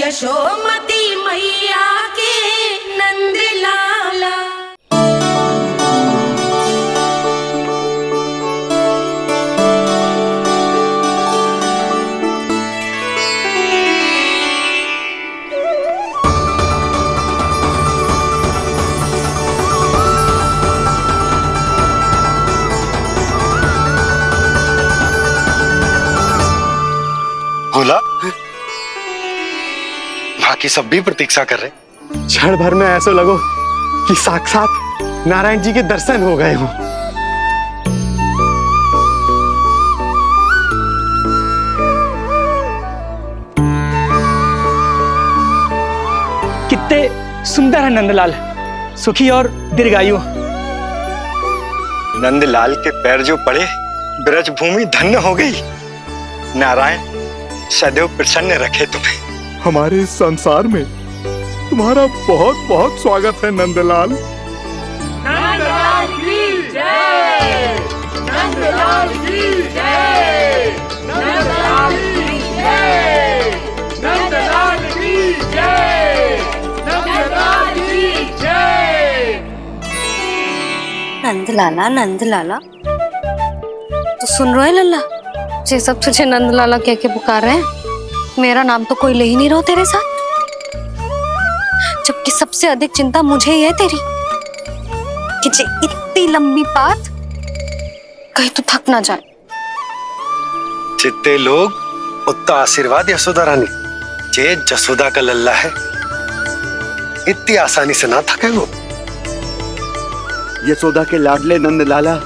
यशोमती मैया के नंद लाला। बोला बाकी सब भी प्रतीक्षा कर रहे। क्षण भर में ऐसा लगो कि साक्षात नारायण जी के दर्शन हो गए हों। कितने सुंदर है नंदलाल, सुखी और दीर्घायु। नंदलाल के पैर जो पड़े ब्रज भूमि धन्य हो गई। नारायण सदैव प्रसन्न रखे तुम्हें। हमारे इस संसार में तुम्हारा बहुत बहुत स्वागत है नंदलाल। नंदलाल की जय, नंदलाल की जय, नंदलाल की जय, नंदलाल की जय, नंदलाल की जय। नंदलाला नंदलाला, तो सुन रहे लल्ला, ये सब तुझे नंदलाला कह के पुकार रहे हैं। मेरा नाम तो कोई ले ही नहीं रहा तेरे साथ, जबकि सबसे अधिक चिंता मुझे ही है तेरी कि जे इतनी लंबी बात कहीं तो थक ना जाए। जितने लोग उतना आशीर्वाद यशोदा रानी, जे जसोदा का लल्ला है इतनी आसानी से ना थके वो। यशोदा के लाडले नंदलाला,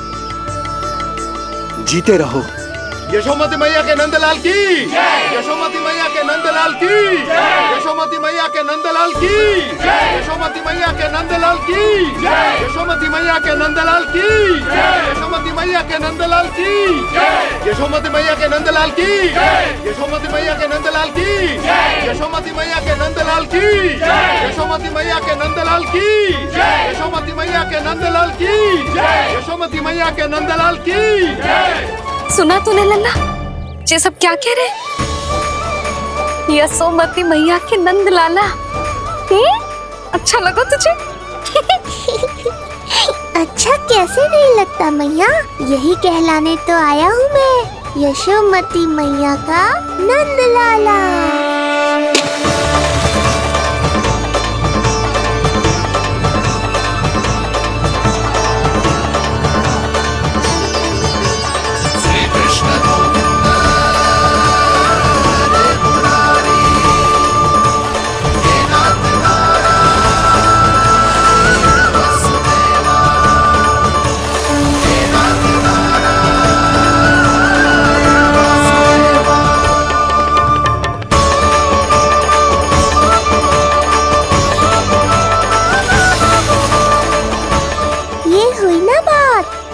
जीते रहो। यशोमती मैया के नंदलाल की जय, यशोमती मैया के नंदलाल की जय, यशोमती मैया के नंदलाल की जय, यशोमती मैया के नंदलाल की जय, यशोमती मैया के नंदलाल की जय, यशोमती मैया के नंदलाल की जय, यशोमती मैया के नंदलाल की जय, यशोमती मैया के नंदलाल की जय, यशोमती मैया के नंदलाल की जय, यशोमती मैया के नंदलाल की जय, यशोमती मैया के नंदलाल की जय, यशोमती मैया के नंदलाल की जय। सुना तूने लल्ला, ये सब क्या कह रहे? यशोमती मैया के नंदलाला, अच्छा लगा तुझे? अच्छा कैसे नहीं लगता मैया, यही कहलाने तो आया हूँ मैं, यशोमती मैया का नंदलाला।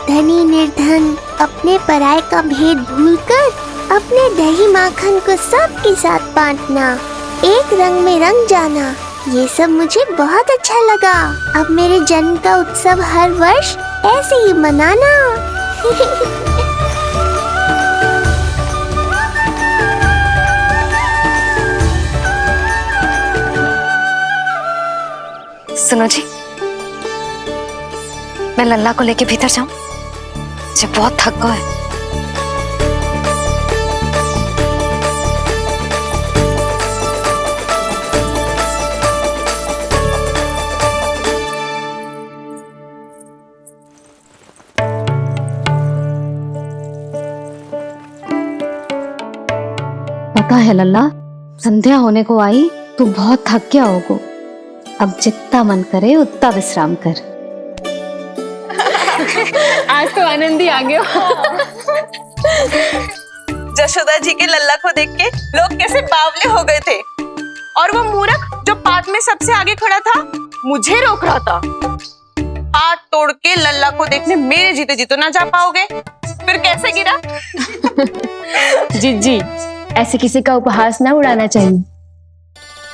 धनी निर्धन अपने पराये का भेद भूलकर अपने दही माखन को सबके साथ बांटना, एक रंग में रंग जाना, ये सब मुझे बहुत अच्छा लगा। अब मेरे जन्म का उत्सव हर वर्ष ऐसे ही मनाना। सुनो जी, मैं लल्ला को लेके भीतर जाऊं, मुझे बहुत थक गया है। पता है लल्ला, संध्या होने को आई, तू बहुत थक गया होगा। अब जितना मन करे उतना विश्राम कर। आज तो आनंद ही आ गया। जशोदा जी के लल्ला को देख के लोग कैसे बावले हो गए थे, और वो मूर्ख जो पात में सबसे आगे खड़ा था मुझे रोक रहा था। हाथ तोड़ के लल्ला को देखने मेरे जीते जी तो ना जा पाओगे, फिर कैसे गिरा? जीजी, ऐसे किसी का उपहास ना उड़ाना चाहिए।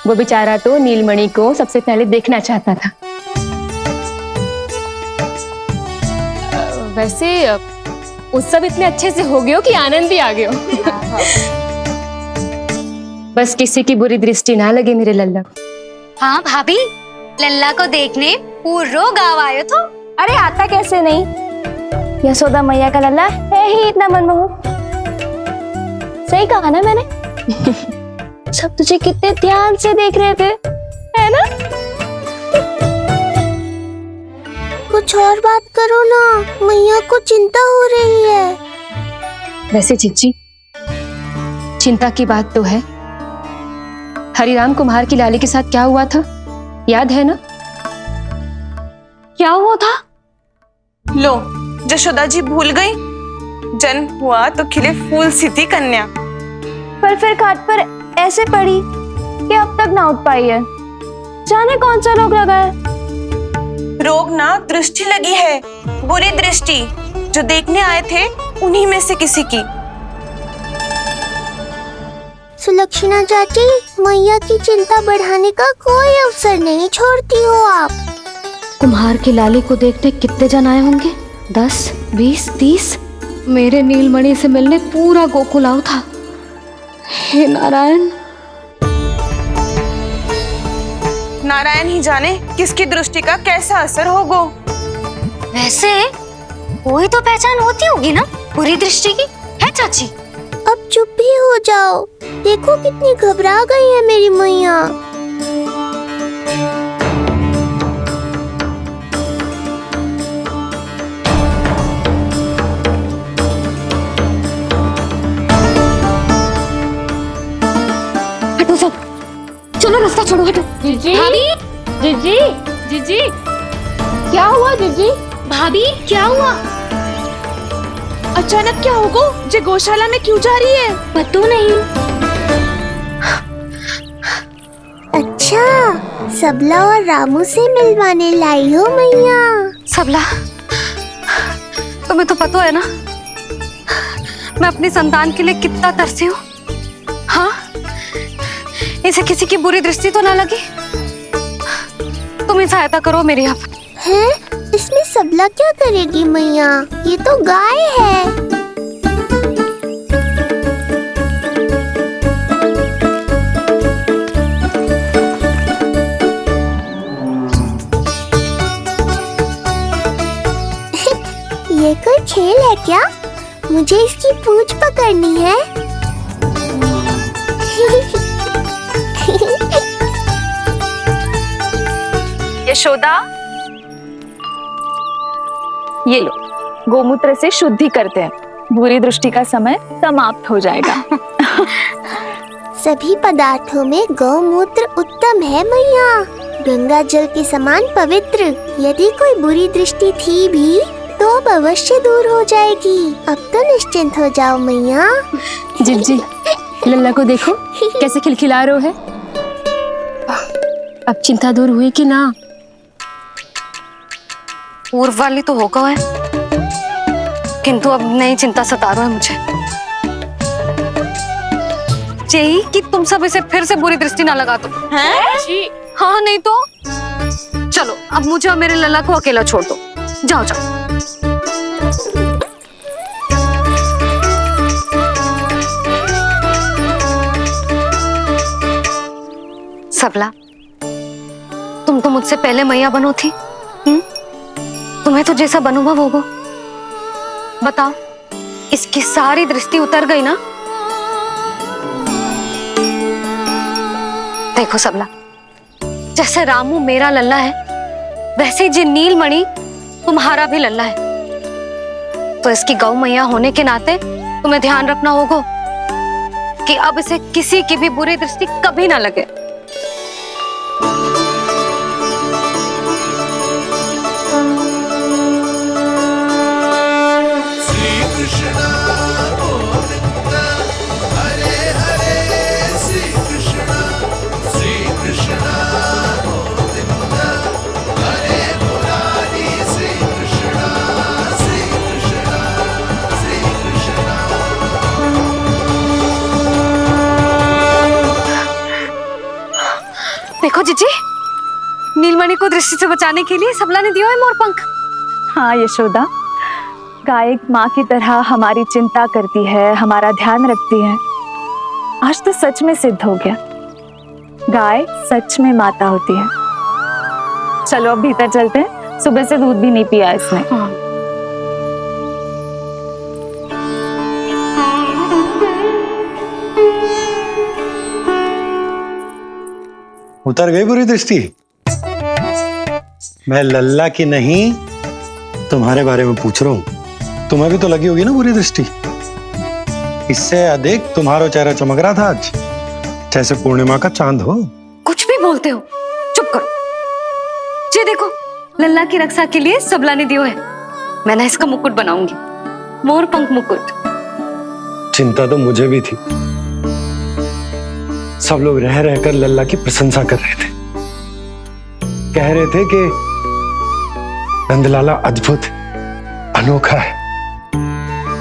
वो बेचारा तो नीलमणि को सबसे पहले देखना चाहता था। वैसे उत्सव इतने अच्छे से हो गए हो कि आनंद भी आ गए हो। बस किसी की बुरी दृष्टि ना लगे मेरे लल्ला को। हाँ भाभी, लल्ला को देखने पूरा गांव आयो तो। अरे आता कैसे नहीं, यशोदा मैया का लल्ला है ही इतना मनमोहक। सही कहा ना मैंने? सब तुझे कितने ध्यान से देख रहे थे, है ना? कुछ और बात करो ना, मैया को चिंता हो रही है। वैसे चिच्ची, चिंता की बात तो है। हरिराम कुम्हार की लाली के साथ क्या हुआ था, याद है ना? क्या हुआ था? लो, यशोदा जी भूल गई। जन्म हुआ तो खिले फूल सी थी कन्या, पर फिर खाट पर ऐसे पड़ी कि अब तक ना उठ पाई है। जाने कौन सा रोग लगा है। रोग ना दृष्टि लगी है, बुरी दृष्टि, जो देखने आए थे उन्हीं में से किसी की। सुलक्षणा चाची, मैया की चिंता बढ़ाने का कोई अवसर नहीं छोड़ती हो आप। कुम्हार की लाली को देखने कितने जन आए होंगे? 10, 20, 30। मेरे नीलमणि से मिलने पूरा गोकुल आओ था। हे नारायण। नारायण ही जाने किसकी दृष्टि का कैसा असर होगा। वैसे कोई तो पहचान होती होगी ना बुरी दृष्टि की, है चाची? अब चुप भी हो जाओ, देखो कितनी घबरा गई है मेरी मैया। हटो सब, चलो रास्ता छोड़ो, हटो। जीजी, भाभी, जीजी, जीजी, क्या हुआ जीजी? भाभी क्या हुआ? अचानक क्या होगा? जे गौशाला में क्यों जा रही है? पता नहीं। अच्छा, सबला और रामू से मिलवाने लाई हो मैया। सबला, तुम्हें तो पता है ना मैं अपनी संतान के लिए कितना तरसी हूँ। हाँ, इसे किसी की बुरी दृष्टि तो ना लगी। तुम ही सहायता करो मेरी। अब हैं? इसमें सबला क्या करेगी मैया, ये तो गाय है। ये कोई खेल है क्या? मुझे इसकी पूंछ पकड़नी है। यशोदा, ये लो, गोमूत्र से शुद्धि करते हैं, बुरी दृष्टि का समय समाप्त हो जाएगा। सभी पदार्थों में गौमूत्र उत्तम है मैया, गंगा जल के समान पवित्र। यदि कोई बुरी दृष्टि थी भी तो अब अवश्य दूर हो जाएगी। अब तो निश्चिंत हो जाओ मैया। जी, लल्ला को देखो कैसे खिलखिला रहे है। अब चिंता दूर हुई कि ना? पूर्व वाली तो होगा है, किंतु अब नई चिंता सता रहा है मुझे। यही कि तुम सब इसे फिर से बुरी दृष्टि ना लगा दो। हैं? हाँ, नहीं तो चलो अब मुझे और मेरे लल्ला को अकेला छोड़ दो। जाओ जाओ। सबला, तुम तो मुझसे पहले मैया बनो थी। तुम्हें तो जैसा अनुभव होगा। बताओ, इसकी सारी दृष्टि उतर गई ना? देखो सबला, जैसे रामू मेरा लल्ला है, वैसे जी नीलमणि तुम्हारा भी लल्ला है। तो इसकी गौ मैया होने के नाते तुम्हें ध्यान रखना होगा कि अब इसे किसी की भी बुरी दृष्टि कभी ना लगे। देखो जीजी, नीलमणि को दृष्टि से बचाने के लिए सबला ने दिया है मोर पंख। हाँ यशोदा, गाय माँ की तरह हमारी चिंता करती है, हमारा ध्यान रखती है। आज तो सच में सिद्ध हो गया, गाय सच में माता होती है। चलो अब भीतर चलते हैं, सुबह से दूध भी नहीं पिया इसने। उतर गई बुरी दृष्टि? मैं लल्ला की नहीं तुम्हारे बारे में पूछ रहा हूं। तुम्हें भी तो लगी होगी ना बुरी दृष्टि। इससे अधिक तुम्हारा चेहरा चमक रहा था आज, जैसे पूर्णिमा का चांद हो। कुछ भी बोलते हो, चुप करो। ये देखो, लल्ला की रक्षा के लिए सबला ने दियो है। मैं ना इसका मुकुट बनाऊंगी, मोर पंख मुकुट। चिंता तो मुझे भी थी। सब लोग रह रहकर लल्ला की प्रशंसा कर रहे थे, कह रहे थे कि नंदलाला अद्भुत, अनोखा है,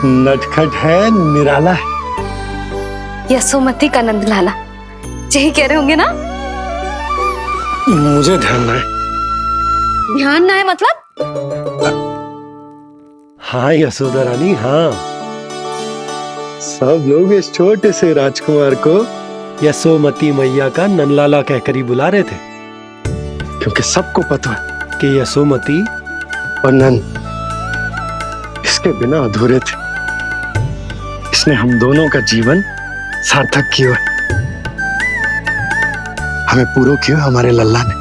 नटखट है, निराला है। यशोमती का नंदलाला, यही कह रहे होंगे ना? मुझे ध्यान ना है। ध्यान ना है मतलब? हाँ यशोदा रानी, हाँ। सब लोग इस छोटे से राजकुमार को यशोमती मैया का नंदलाला कहकर ही बुला रहे थे, क्योंकि सबको पता है कि यशोमती और नंद इसके बिना अधूरे थे। इसने हम दोनों का जीवन सार्थक किया, हमें पूरा किया हमारे लल्ला ने।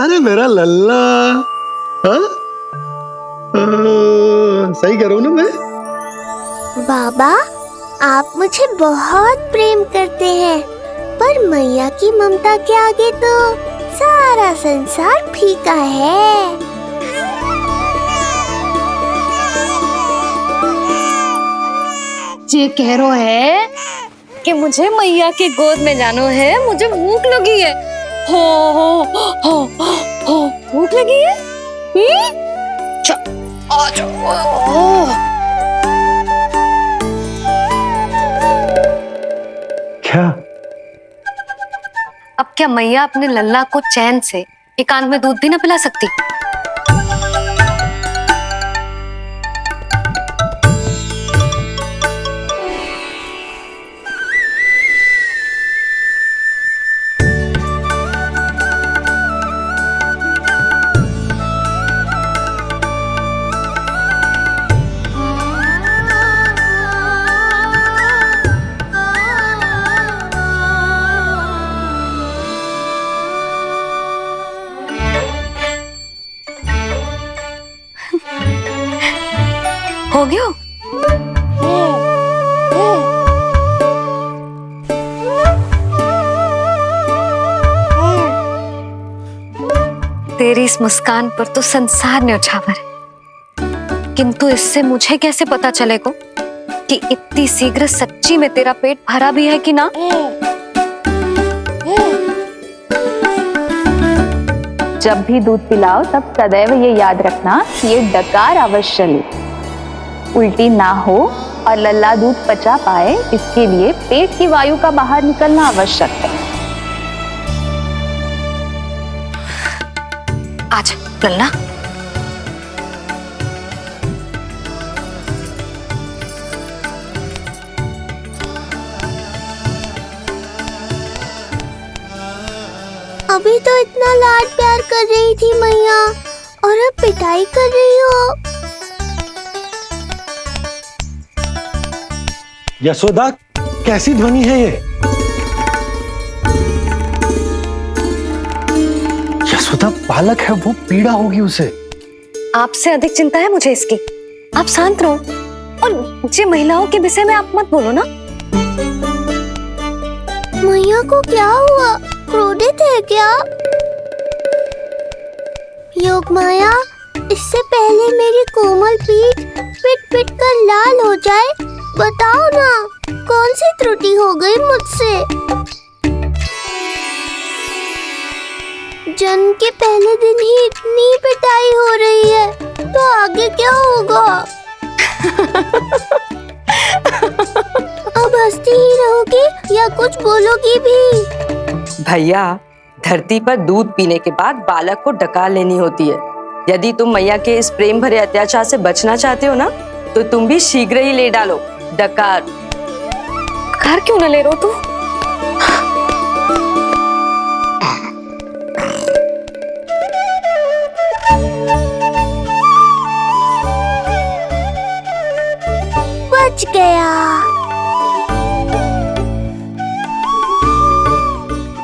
अरे मेरा लल्ला, हाँ? सही कह रहा हूं ना मैं? बाबा, आप मुझे बहुत प्रेम करते हैं, पर मैया की ममता के आगे तो सारा संसार फीका है। ये कह रो है कि मुझे मैया के गोद में जानो है, मुझे भूख लगी है। हो भूख लगी है? आ जाओ। क्या? अब क्या मैया अपने लल्ला को चैन से एकांत में दूध भी ना पिला सकती? हो गया? तेरी इस मुस्कान पर तो संसार न्यौछावर है, किंतु इससे मुझे कैसे पता चलेगा कि इतनी शीघ्र सच्ची में तेरा पेट भरा भी है कि ना? जब भी दूध पिलाओ तब सदैव ये याद रखना कि ये डकार अवश्य ले, उल्टी ना हो और लल्ला दूध पचा पाए, इसके लिए पेट की वायु का बाहर निकलना आवश्यक है। आज लल्ला, अभी तो इतना लाड प्यार कर रही थी मैया, और अब पिटाई कर रही हो। यशोदा, कैसी ध्वनि है ये? यशोदा, बालक है वो, पीड़ा होगी उसे। आपसे अधिक चिंता है मुझे इसकी। आप शांत रहो, और ये महिलाओं के विषय में आप मत बोलो ना। मैया को क्या हुआ? क्रोधित है क्या? योग माया, इससे पहले मेरी कोमल पीठ पिट पिट कर लाल हो जाए, बताओ ना कौन सी त्रुटि हो गई मुझसे? जन्म के पहले दिन ही इतनी पिटाई हो रही है, तो आगे क्या होगा? अब हंसती ही रहोगी या कुछ बोलोगी भी? भैया, धरती पर दूध पीने के बाद बालक को डकार लेनी होती है। यदि तुम मैया के इस प्रेम भरे अत्याचार से बचना चाहते हो ना, तो तुम भी शीघ्र ही ले डालो डकार। कार क्यों ना ले रहे हो तू? बच गया।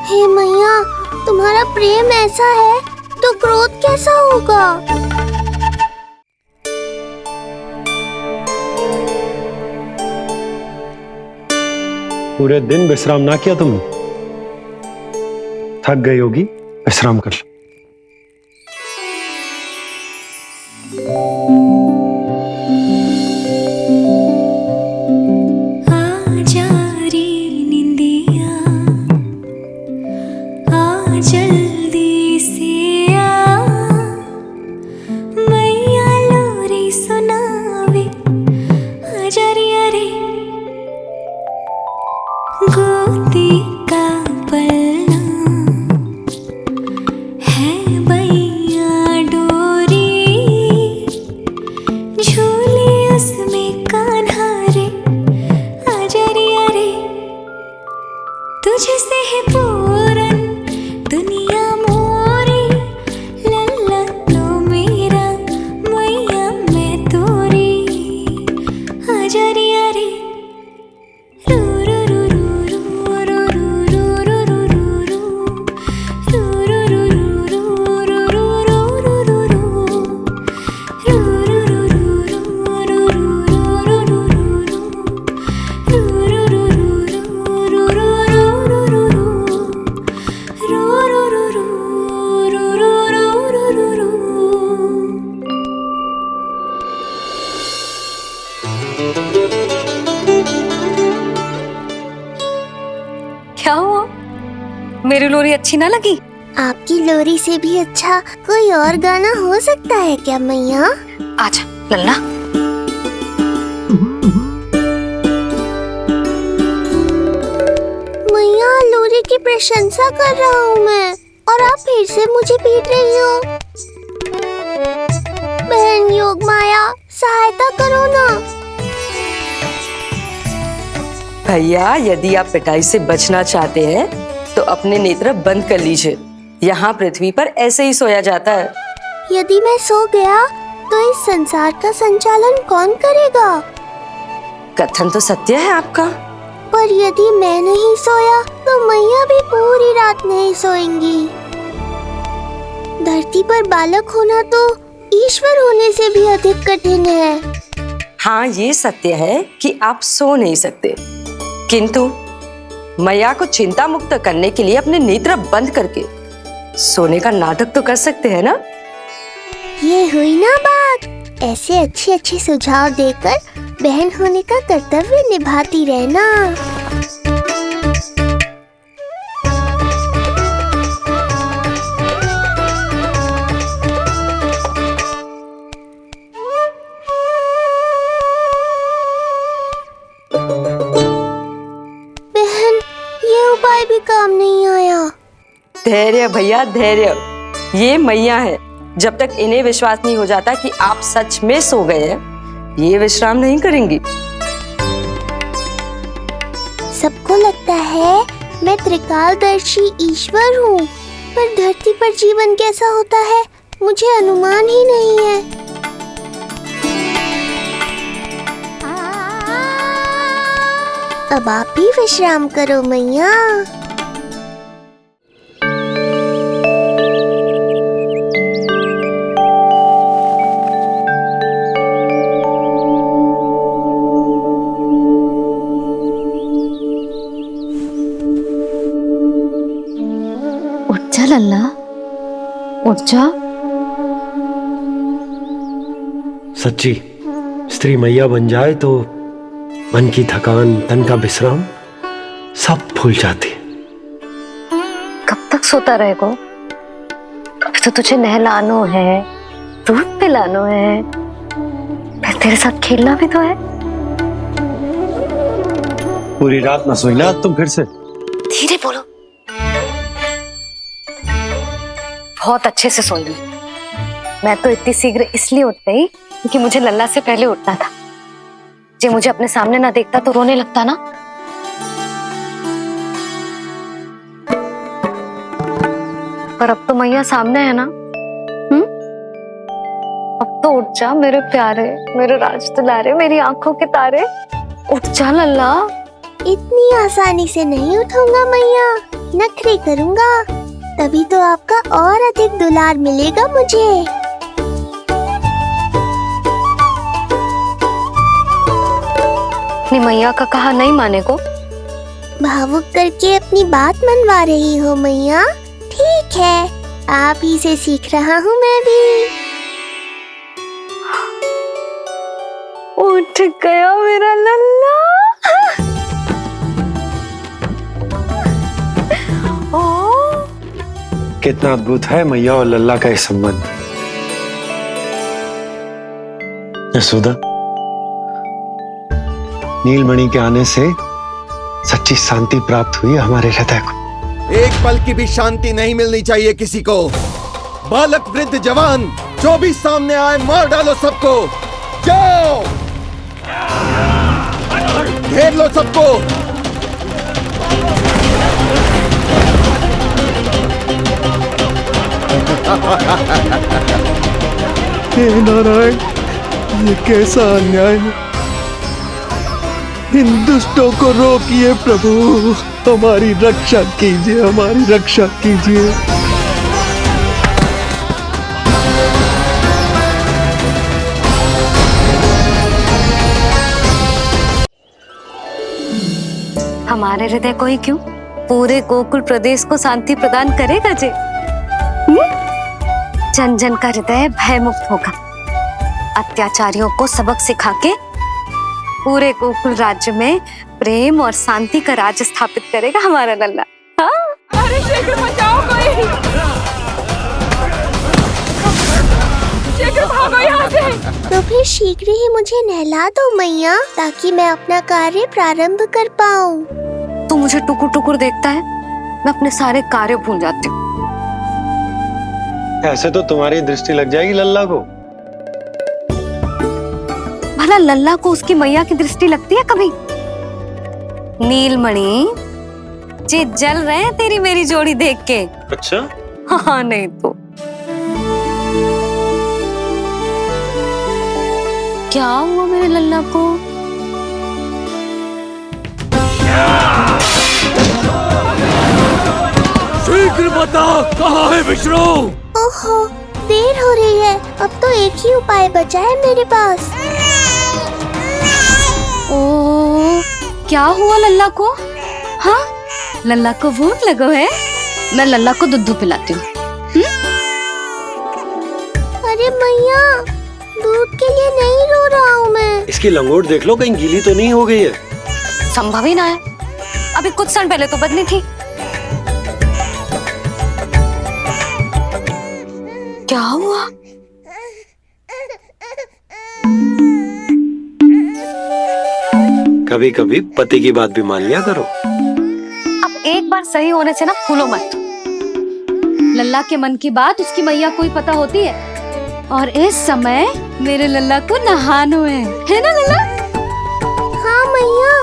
हे मैया, तुम्हारा प्रेम ऐसा है तो क्रोध कैसा होगा? पूरे दिन विश्राम ना किया तुमने? थक गई होगी, विश्राम कर लो। जल्दी से आ, मैया लोरी सुनावे आजा रे अरे, गोदी का पलना है मैया डोरी, झूले उसमें कान्हा रे आजा रे अरे, तुझसे है पूरन दुनिया मोरी, लल्ला तो मेरा मैया मैं तोरी आजा रे अरे, रू रू रू रू रू रू रू रू रू रू क्या हुआ? मेरी लोरी अच्छी ना लगी? आपकी लोरी से भी अच्छा कोई और गाना हो सकता है क्या मैया? आजा लल्ला। मैया, लोरी की प्रशंसा कर रहा हूँ मैं और आप फिर से मुझे पीट रही हो। बहन योग माया, सहायता करो ना। भैया, यदि आप पिटाई से बचना चाहते हैं तो अपने नेत्र बंद कर लीजिए। यहाँ पृथ्वी पर ऐसे ही सोया जाता है। यदि मैं सो गया तो इस संसार का संचालन कौन करेगा? कथन तो सत्य है आपका। पर यदि मैं नहीं सोया तो मैया भी पूरी रात नहीं सोएंगी। धरती पर बालक होना तो ईश्वर होने से भी अधिक कठिन है। हाँ, ये सत्य है कि आप सो नहीं सकते, किंतु मैया को चिंता मुक्त करने के लिए अपने नेत्र बंद करके सोने का नाटक तो कर सकते हैं ना? ये हुई ना बात। ऐसे अच्छे अच्छे सुझाव देकर बहन होने का कर्तव्य निभाती रहना। बहन, ये उपाय भी काम नहीं आया। धैर्य भैया, धैर्य। ये मैया है, जब तक इन्हें विश्वास नहीं हो जाता कि आप सच में सो गए हैं, ये विश्राम नहीं करेंगी। सबको लगता है मैं त्रिकालदर्शी ईश्वर हूँ, पर धरती पर जीवन कैसा होता है मुझे अनुमान ही नहीं है। अब आप भी विश्राम करो मैया। उठ जा लल्ला, उठ जा। सच्ची स्त्री मैया बन जाए तो मन की थकान, तन का विश्राम सब भूल जाती। कब तक सोता रहेगा? अभी तो तुझे नहलानो है, दूध पिलानो है, फिर तेरे साथ खेलना भी तो है। पूरी रात ना सोई ना तुम फिर से? धीरे बोलो। बहुत अच्छे से सोई। मैं तो इतनी शीघ्र इसलिए उठ गई क्योंकि मुझे लल्ला से पहले उठना था। जे मुझे अपने सामने ना देखता तो रोने लगता ना। पर अब तो मैया सामने है ना। अब तो उठ जा मेरे प्यारे, मेरे राज दुलारे, मेरी आंखों के तारे, उठ जा लल्ला। इतनी आसानी से नहीं उठूंगा मैया, नखरे करूंगा, तभी तो आपका और अधिक दुलार मिलेगा मुझे। अपनी मैया का कहा नहीं माने को भावुक करके अपनी बात मनवा रही हो मैया। ठीक है, आप ही से सीख रहा हूँ मैं भी। उठ गया मेरा लल्ला। कितना अद्भुत है मैया और लल्ला का ये संबंध। यशोदा, नीलमणि के आने से सच्ची शांति प्राप्त हुई हमारे हृदय को। एक पल की भी शांति नहीं मिलनी चाहिए किसी को। बालक वृद्ध जवान जो भी सामने आए मार डालो सबको। जाओ, घेर लो सबको। हे नारायण, ये कैसा अन्याय है। इन दुष्टों को रोकिए प्रभु, हमारी रक्षा कीजिए, हमारी रक्षा कीजिए। हमारे हृदय को ही क्यों, पूरे गोकुल प्रदेश को शांति प्रदान करेगा जे। जन जन का हृदय भय मुक्त होगा। अत्याचारियों को सबक सिखा के पूरे गोकुल राज्य में प्रेम और शांति का राज स्थापित करेगा हमारा लल्ला। हाँ? अरे शीघ्र बचाओ कोई, शीघ्र भागो यहाँ से। तो फिर शीघ्र ही मुझे नहला दो मैया, ताकि मैं अपना कार्य प्रारंभ कर पाऊँ। तू मुझे टुकुर टुकुर देखता है, मैं अपने सारे कार्य भूल जाती हूँ। ऐसे तो तुम्हारी दृष्टि लग जाएगी लल्ला को। भला लल्ला को उसकी मैया की दृष्टि लगती है कभी? नीलमणि जे जल रहे हैं तेरी मेरी जोड़ी देख के। अच्छा? हाँ नहीं तो क्या हुआ मेरे लल्ला को? शीघ्र बता, कहाँ है विष्णु? ओहो, देर हो रही है। अब तो एक ही उपाय बचा है मेरे पास। ओ, क्या हुआ लल्ला को? हाँ, लल्ला को भूख लगो है? मैं लल्ला को दूध पिलाती हूँ। अरे मैया, दूध के लिए नहीं रो रहा हूँ मैं। इसकी लंगोट देख लो, कहीं गीली तो नहीं हो गई है। संभव ही ना है, अभी कुछ क्षण पहले तो बदली थी। क्या हुआ? कभी कभी पति की बात भी मान लिया करो। अब एक बार सही होने से ना फूलो मत। लल्ला के मन की बात उसकी मैया को ही पता होती है, और इस समय मेरे लल्ला को नहानो है ना लल्ला? हाँ मैया,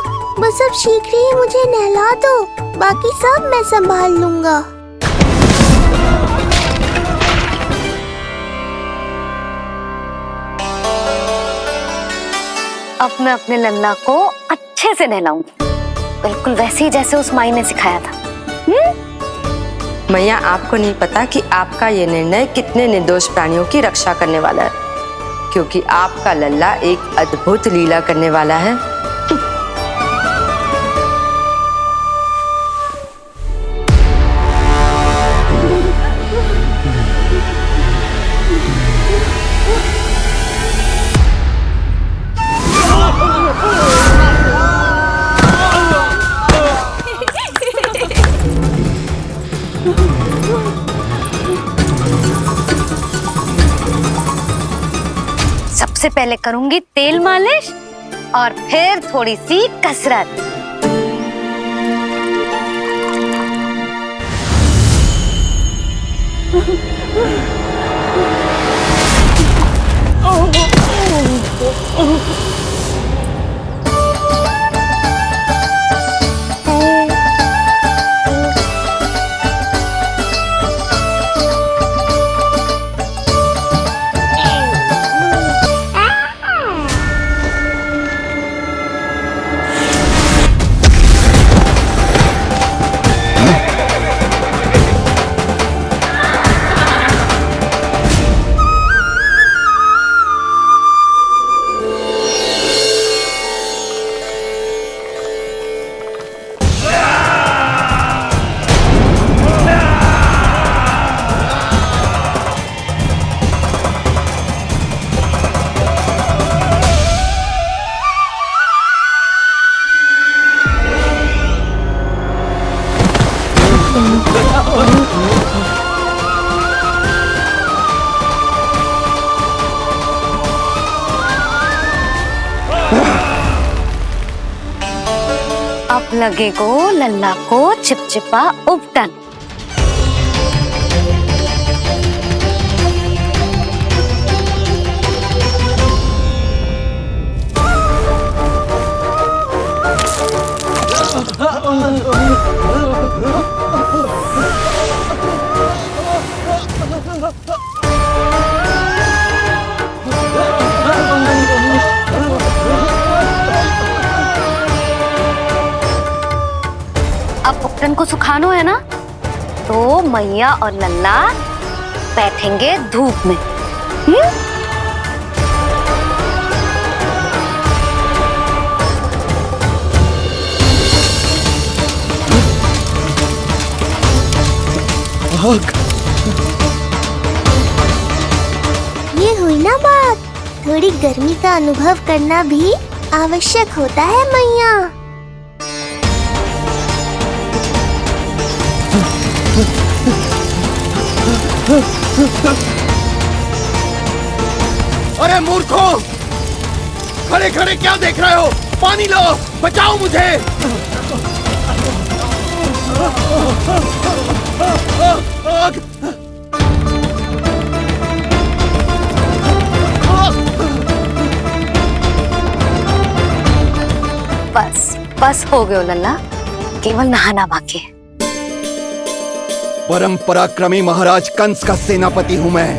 बस अब शीघ्र ही मुझे नहला दो, बाकी सब मैं संभाल लूंगा। अब मैं अपने लल्ला को अच्छे से नहलाऊंगी, बिल्कुल वैसे ही जैसे उस माई ने सिखाया था। मैया, आपको नहीं पता कि आपका ये निर्णय कितने निर्दोष प्राणियों की रक्षा करने वाला है, क्योंकि आपका लल्ला एक अद्भुत लीला करने वाला है। सबसे पहले करूंगी तेल मालिश और फिर थोड़ी सी कसरत। अब लगेगो लल्ला को चिपचिपा उपटन। अब उपटन को सुखानो है ना, तो मैया और लल्ला बैठेंगे धूप में। ये हुई ना बात, थोड़ी गर्मी का अनुभव करना भी आवश्यक होता है मैया। अरे मूर्खों, खड़े खड़े क्या देख रहे हो? पानी लो, बचाओ मुझे। बस बस हो गयो लल्ला, केवल नहाना बाकी है। परम पराक्रमी महाराज कंस का सेनापति हूं मैं।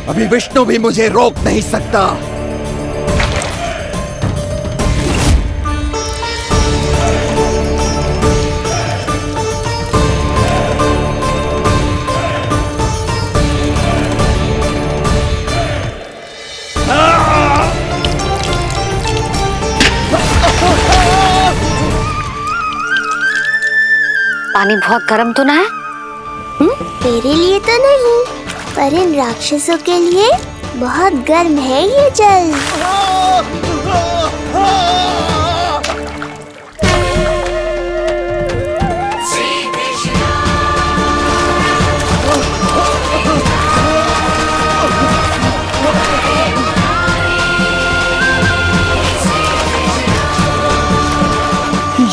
अभी विष्णु भी मुझे रोक नहीं सकता। पानी बहुत गर्म तो ना है? तेरे लिए तो नहीं, पर इन राक्षसों के लिए बहुत गर्म है ये जल।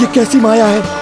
ये कैसी माया है?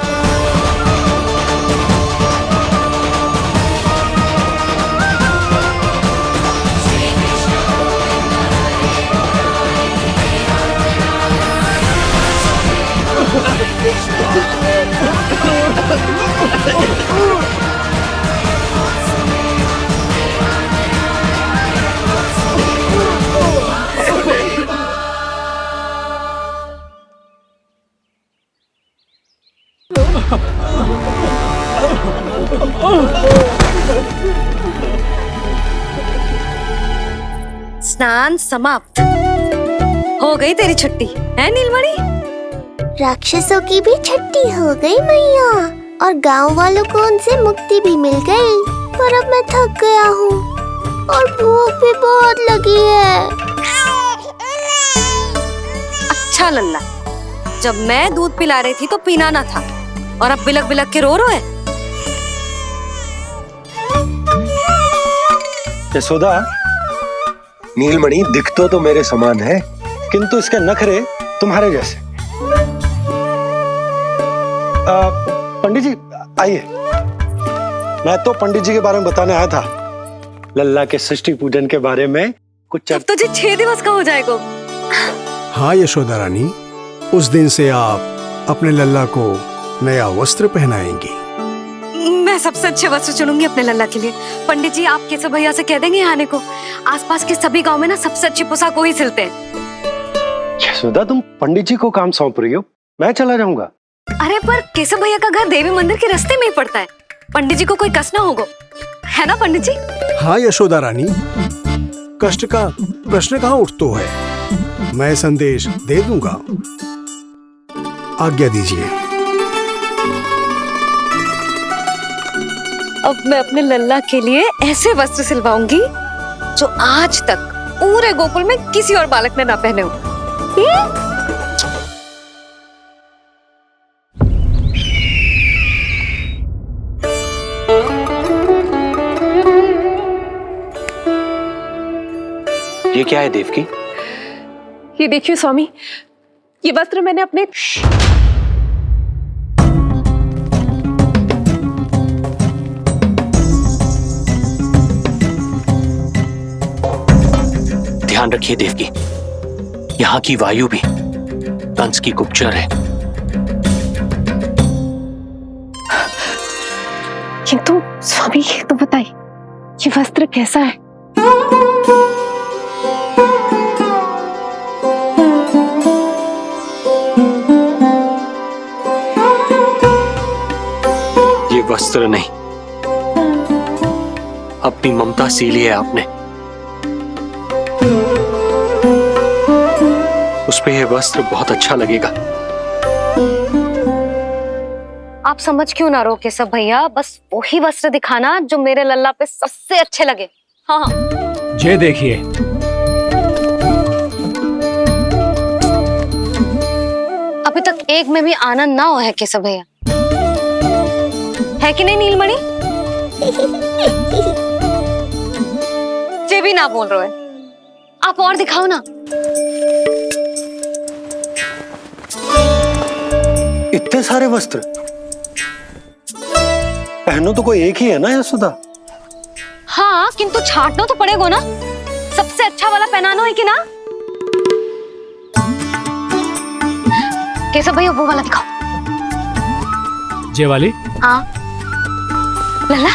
स्नान समाप्त। हो गई तेरी छुट्टी है नीलमणि? राक्षसों की भी छुट्टी हो गई मैया, और गांव वालों को उनसे मुक्ति भी मिल गई। पर अब मैं थक गया हूँ और भूख भी बहुत लगी है। अच्छा लल्ला, जब मैं दूध पिला रही थी तो पीना ना था, और अब बिलक बिलक के रो है। यशोदा, नीलमणि दिखतो तो मेरे समान है, किंतु इसके नखरे तुम्हारे जैसे। पंडित जी आइए। मैं तो पंडित जी के बारे में बताने आया था, लल्ला के षष्ठी पूजन के बारे में कुछ। अब तुझे 6 दिवस का हो जाएगा। हाँ यशोदा रानी, उस दिन से आप अपने लल्ला को नया वस्त्र पहनाएंगी। मैं सबसे अच्छे वस्त्र चुनूंगी अपने लल्ला के लिए। पंडित जी आप केशव भैया से कह देंगे आने को। आसपास के सभी गांव में ना सबसे अच्छी पोशाक वही सिलते हैं। यशोदा, तुम पंडित जी को काम सौंप रही हो, मैं चला जाऊंगा। अरे पर केशव भैया का घर देवी मंदिर के रास्ते में ही पड़ता है, पंडित जी को कोई कष्ट ना होगा, है ना पंडित जी? हाँ यशोदा रानी, कष्ट का प्रश्न कहाँ उठतो है, मैं संदेश दे दूंगा। आज्ञा दीजिए। अब मैं अपने लल्ला के लिए ऐसे वस्त्र सिलवाऊंगी जो आज तक पूरे गोकुल में किसी और बालक ने ना पहने हो। ये क्या है देवकी? ये देखिए स्वामी, ये वस्त्र मैंने अपने ध्यान रखिए देवकी, यहाँ की वायु भी कंस की गुप्तचर है। किंतु स्वामी ये तो बताइए, ये वस्त्र कैसा है? ये वस्त्र नहीं, अपनी ममता सी ली है आपने। उस पे ये वस्त्र बहुत अच्छा लगेगा। आप समझ क्यों ना रहो केशव भैया, बस वही वस्त्र दिखाना जो मेरे लल्ला पे सबसे अच्छे लगे। हाँ हाँ। ये देखिए, अभी तक एक में भी आनंद ना हो है केशव भैया, है कि नहीं नीलमणि? ये भी ना बोल रहे हो, आप और दिखाओ ना। इतने सारे वस्त्र पहनो तो कोई एक ही है ना यशोदा? हाँ, किंतु छांटना तो पड़ेगा ना, सबसे अच्छा वाला पहनानो है कि ना? केशव भैया वो वाला दिखाओ। ये वाली? हाँ लल्ला।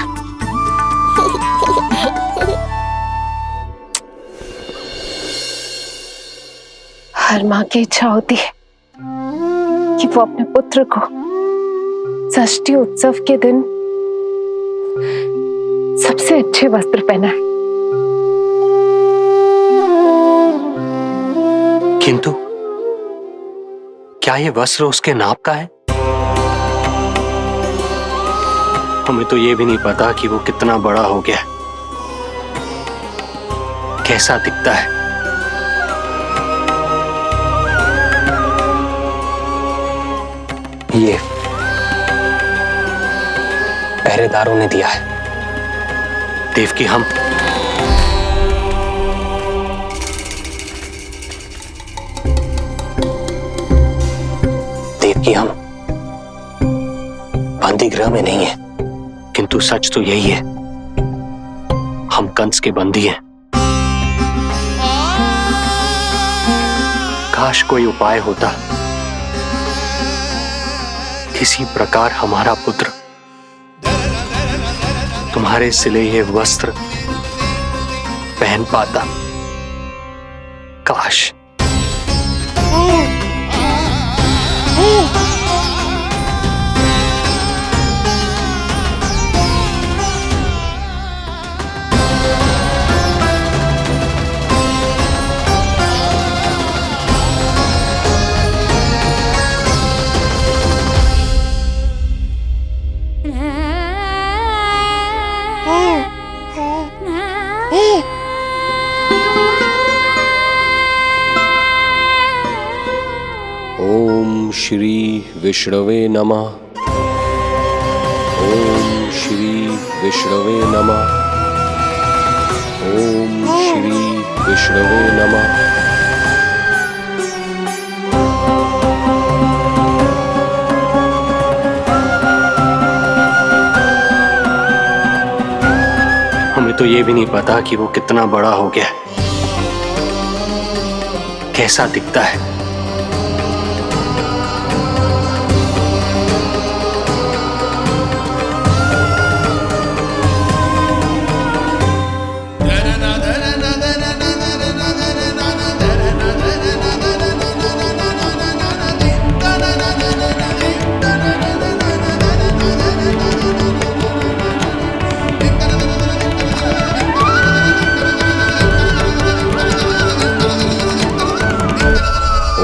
हर माँ की इच्छा होती है कि वो अपने पुत्र को षष्ठी उत्सव के दिन सबसे अच्छे वस्त्र पहनाए। किंतु क्या ये वस्त्र उसके नाप का है? हमें तो ये भी नहीं पता कि वो कितना बड़ा हो गया, कैसा दिखता है। ये पहरेदारों ने दिया है देवकी। हम बंदी गृह में नहीं है, किंतु सच तो यही है, हम कंस के बंदी हैं। काश कोई उपाय होता, किसी प्रकार हमारा पुत्र तुम्हारे सिले ये वस्त्र पहन पाता। काश। ओम श्री विष्णवे नमः। ओम श्री विष्णवे नमः। ओम श्री विष्णवे नमः। हमें तो ये भी नहीं पता कि वो कितना बड़ा हो गया, कैसा दिखता है।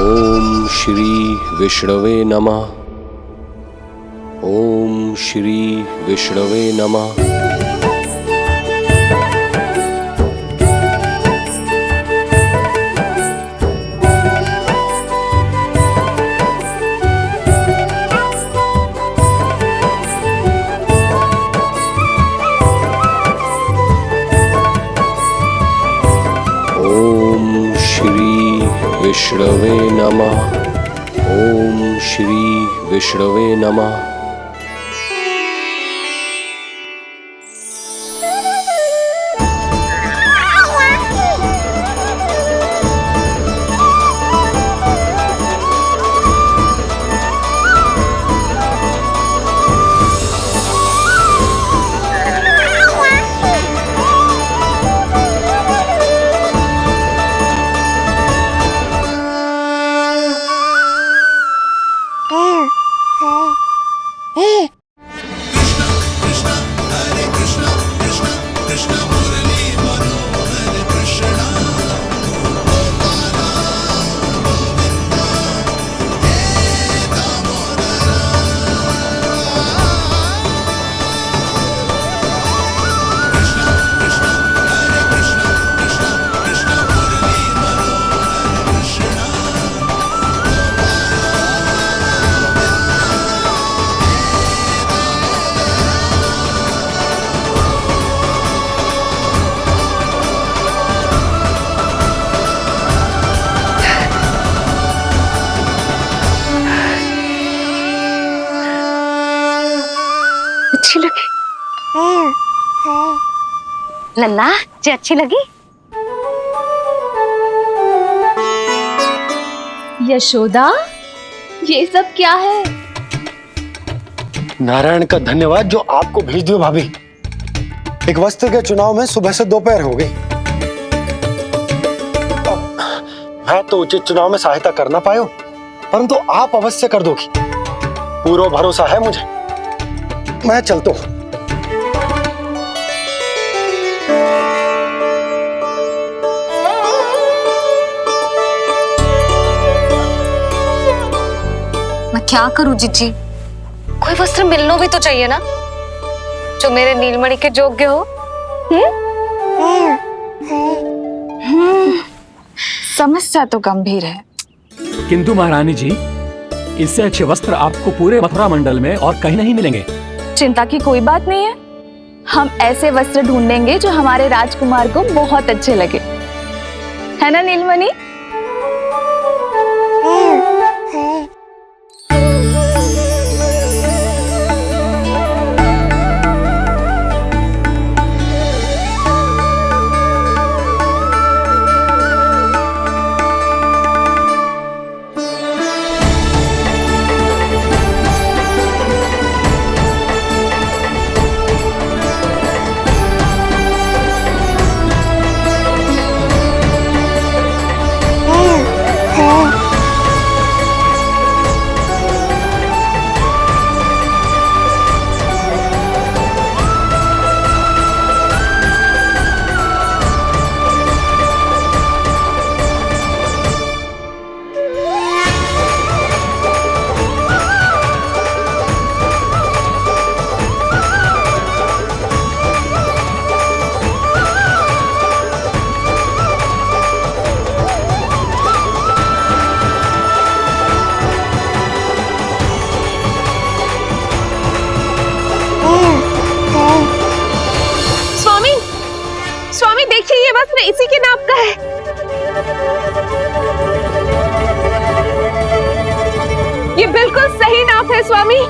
ओम श्री विष्णवे नमः। ओम श्री विष्णवे नमः। ओम विष्णवे नमः। ओम श्री विष्णवे नमः। अच्छी लगी लल्ला जी, अच्छी लगी। यशोदा, ये सब क्या है? नारायण का धन्यवाद जो आपको भेज दियो भाभी। एक वस्त्र के चुनाव में सुबह से दोपहर हो गई। मैं तो उचित चुनाव में सहायता कर ना पायो, परंतु आप अवश्य कर दोगी, पूरा भरोसा है मुझे। मैं चलता हूं। मैं क्या करूं जीजी, कोई वस्त्र मिलना भी तो चाहिए ना जो मेरे नीलमणि के योग्य हो। समस्या तो गंभीर है, किंतु महारानी जी, इससे अच्छे वस्त्र आपको पूरे मथुरा मंडल में और कहीं नहीं मिलेंगे। चिंता की कोई बात नहीं है। हम ऐसे वस्त्र ढूंढेंगे जो हमारे राजकुमार को बहुत अच्छे लगे, है ना नीलमणि? ये वस्त्र इसी के नाप का है। ये बिल्कुल सही नाप है स्वामी।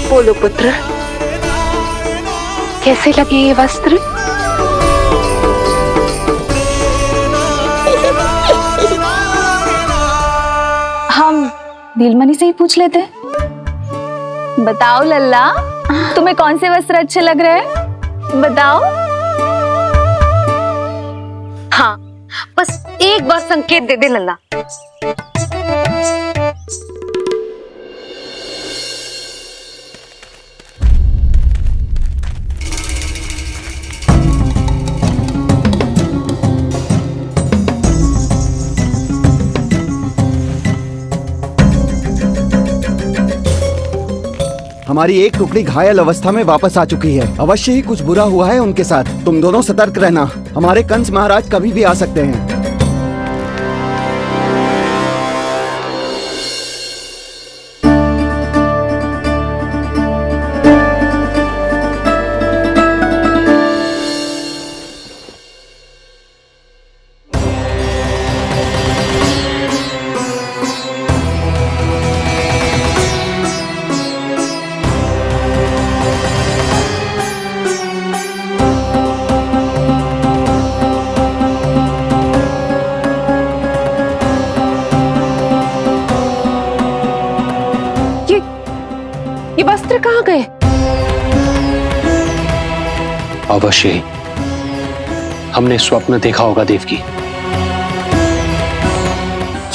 बोलो पुत्र, कैसे लगे ये वस्त्र? हम नीलमणि से ही पूछ लेते। बताओ लल्ला, तुम्हें कौन से वस्त्र अच्छे लग रहे हैं? बताओ। हाँ, बस एक बार संकेत दे दे लल्ला। हमारी एक टुकड़ी घायल अवस्था में वापस आ चुकी है। अवश्य ही कुछ बुरा हुआ है उनके साथ। तुम दोनों सतर्क रहना, हमारे कंस महाराज कभी भी आ सकते हैं। ये वस्त्र कहाँ गए? अवश्य ही हमने स्वप्न देखा होगा देवकी।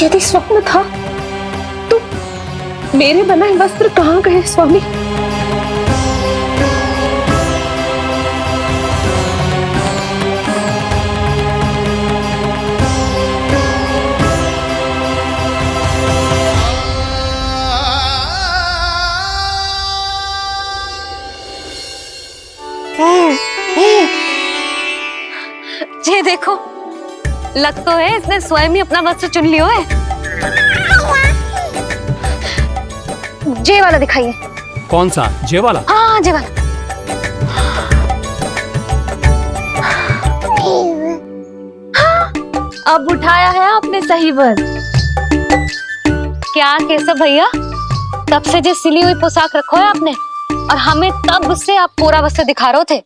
यदि स्वप्न था तो मेरे बनाए वस्त्र कहाँ गए स्वामी? ये देखो, लग तो है इसने स्वयं ही अपना वस्त्र चुन लियो है। जे वाला दिखाइए। कौन सा? जे वाला? हाँ, जे वाला। अब उठाया है आपने सही वस्त्र। क्या केशव भैया, तब से जो सिली हुई पोशाक रखो है आपने, और हमें तब से आप पूरा वस्त्र दिखा रहे थे।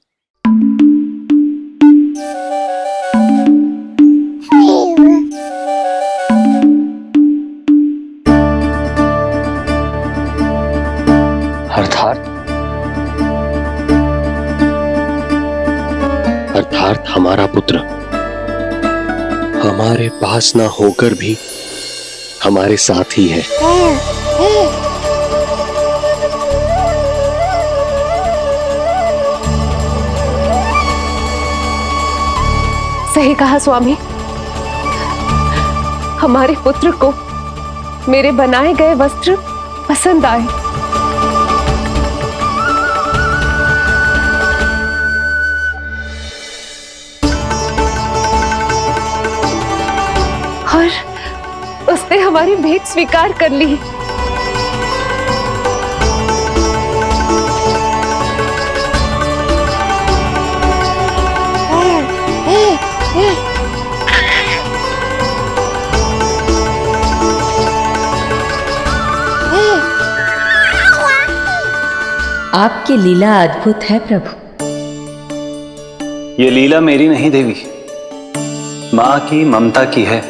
अर्थात हमारा पुत्र हमारे पास ना होकर भी हमारे साथ ही है। सही कहा स्वामी, हमारे पुत्र को मेरे बनाए गए वस्त्र पसंद आए। और उसने हमारी भेंट स्वीकार कर ली। आपकी लीला अद्भुत है प्रभु। ये लीला मेरी नहीं देवी, मां की, ममता की है।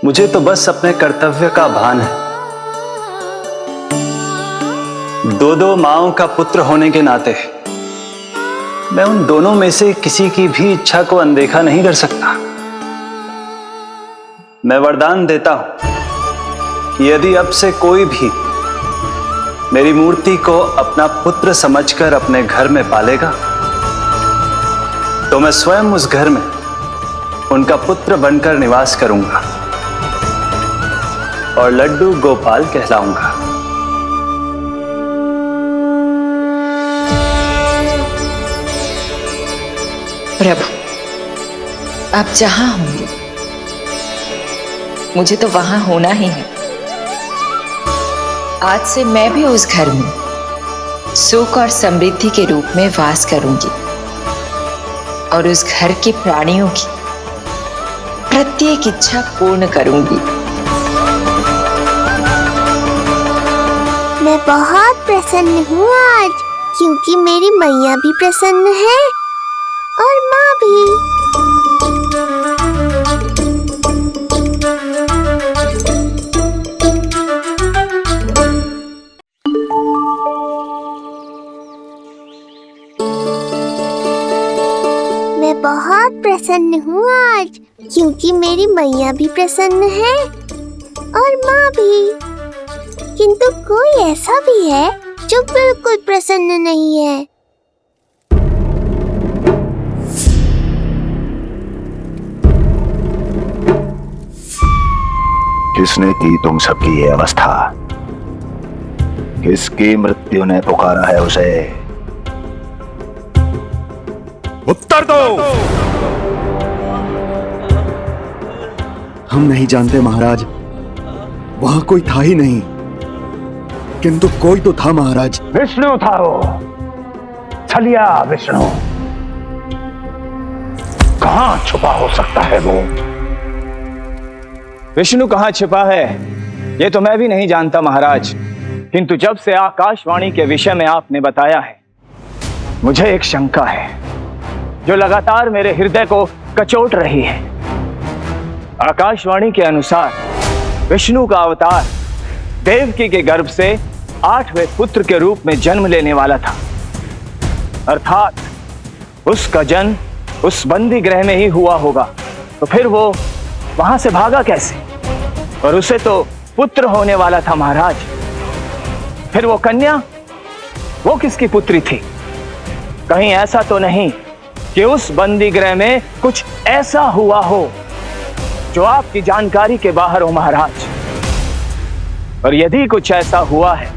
मुझे तो बस अपने कर्तव्य का भान है। दो माओं का पुत्र होने के नाते मैं उन दोनों में से किसी की भी इच्छा को अनदेखा नहीं कर सकता। मैं वरदान देता हूं कि यदि अब से कोई भी मेरी मूर्ति को अपना पुत्र समझकर अपने घर में पालेगा, तो मैं स्वयं उस घर में उनका पुत्र बनकर निवास करूंगा और लड्डू गोपाल कहलाऊंगा। प्रभु, आप जहां होंगे मुझे तो वहां होना ही है। आज से मैं भी उस घर में सुख और समृद्धि के रूप में वास करूंगी और उस घर के प्राणियों की प्रत्येक इच्छा पूर्ण करूंगी। मैं बहुत प्रसन्न हूँ आज, क्योंकि मेरी मैया भी प्रसन्न है और माँ भी। मैं बहुत प्रसन्न हूँ आज, क्योंकि मेरी मैया भी प्रसन्न है और माँ भी। किंतु कोई ऐसा भी है जो बिल्कुल प्रसन्न नहीं है। किसने की तुम सबकी ये अवस्था? किसकी मृत्यु ने पुकारा है उसे? उत्तर दो। हम नहीं जानते महाराज, वहां कोई था ही नहीं, किंतु कोई तो था महाराज। विष्णु था वो, छलिया विष्णु। कहां छुपा हो सकता है वो? विष्णु कहां छिपा है ये तो मैं भी नहीं जानता महाराज, किंतु जब से आकाशवाणी के विषय में आपने बताया है, मुझे एक शंका है जो लगातार मेरे हृदय को कचोट रही है। आकाशवाणी के अनुसार विष्णु का अवतार देवकी के गर्भ से 8वें पुत्र के रूप में जन्म लेने वाला था, अर्थात उसका जन्म उस बंदी गृह में ही हुआ होगा। तो फिर वो वहां से भागा कैसे? और उसे तो पुत्र होने वाला था महाराज। फिर वो कन्या, वो किसकी पुत्री थी? कहीं ऐसा तो नहीं कि उस बंदी गृह में कुछ ऐसा हुआ हो जो आपकी जानकारी के बाहर हो महाराज? और यदि कुछ ऐसा हुआ है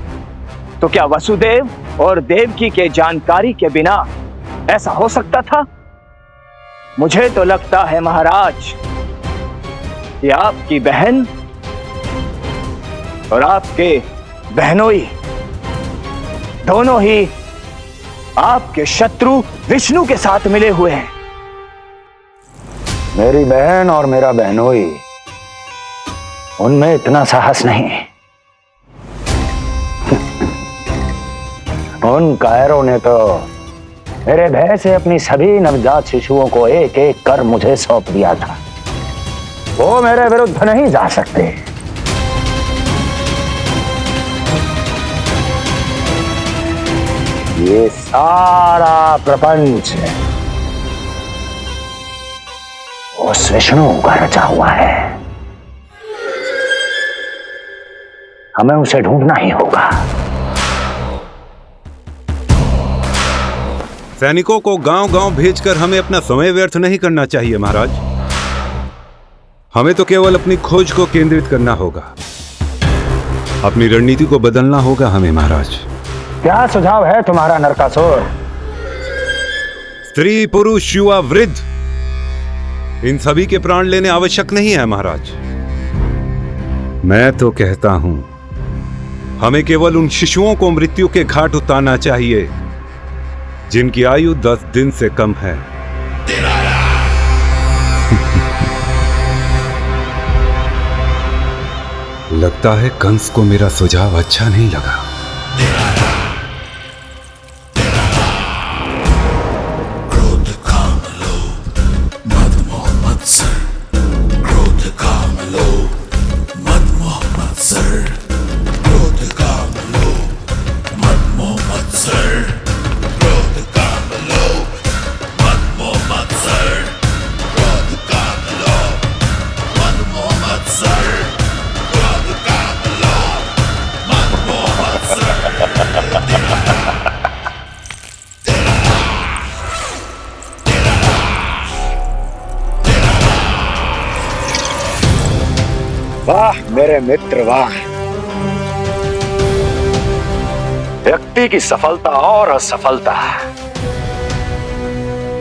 तो क्या वसुदेव और देवकी के जानकारी के बिना ऐसा हो सकता था? मुझे तो लगता है महाराज कि आपकी बहन और आपके बहनोई दोनों ही आपके शत्रु विष्णु के साथ मिले हुए हैं। मेरी बहन और मेरा बहनोई, उनमें इतना साहस नहीं। उन कायरों ने तो मेरे भय से अपनी सभी नवजात शिशुओं को एक एक कर मुझे सौंप दिया था। वो मेरे विरुद्ध नहीं जा सकते। ये सारा प्रपंच उस विष्णु का रचा हुआ है। हमें उसे ढूंढना ही होगा। सैनिकों को गांव-गांव भेजकर हमें अपना समय व्यर्थ नहीं करना चाहिए महाराज। हमें तो केवल अपनी खोज को केंद्रित करना होगा। अपनी रणनीति को बदलना होगा हमें महाराज। क्या सुझाव है तुम्हारा नरकासुर? स्त्री, पुरुष, युवा, वृद्ध, इन सभी के प्राण लेने आवश्यक नहीं है महाराज। मैं तो कहता हूं हमें केवल उन शिशुओं को मृत्यु के घाट उतारना चाहिए जिनकी आयु 10 दिन से कम है। लगता है कंस को मेरा सुझाव अच्छा नहीं लगा। वाह मेरे मित्र वाह। व्यक्ति की सफलता और असफलता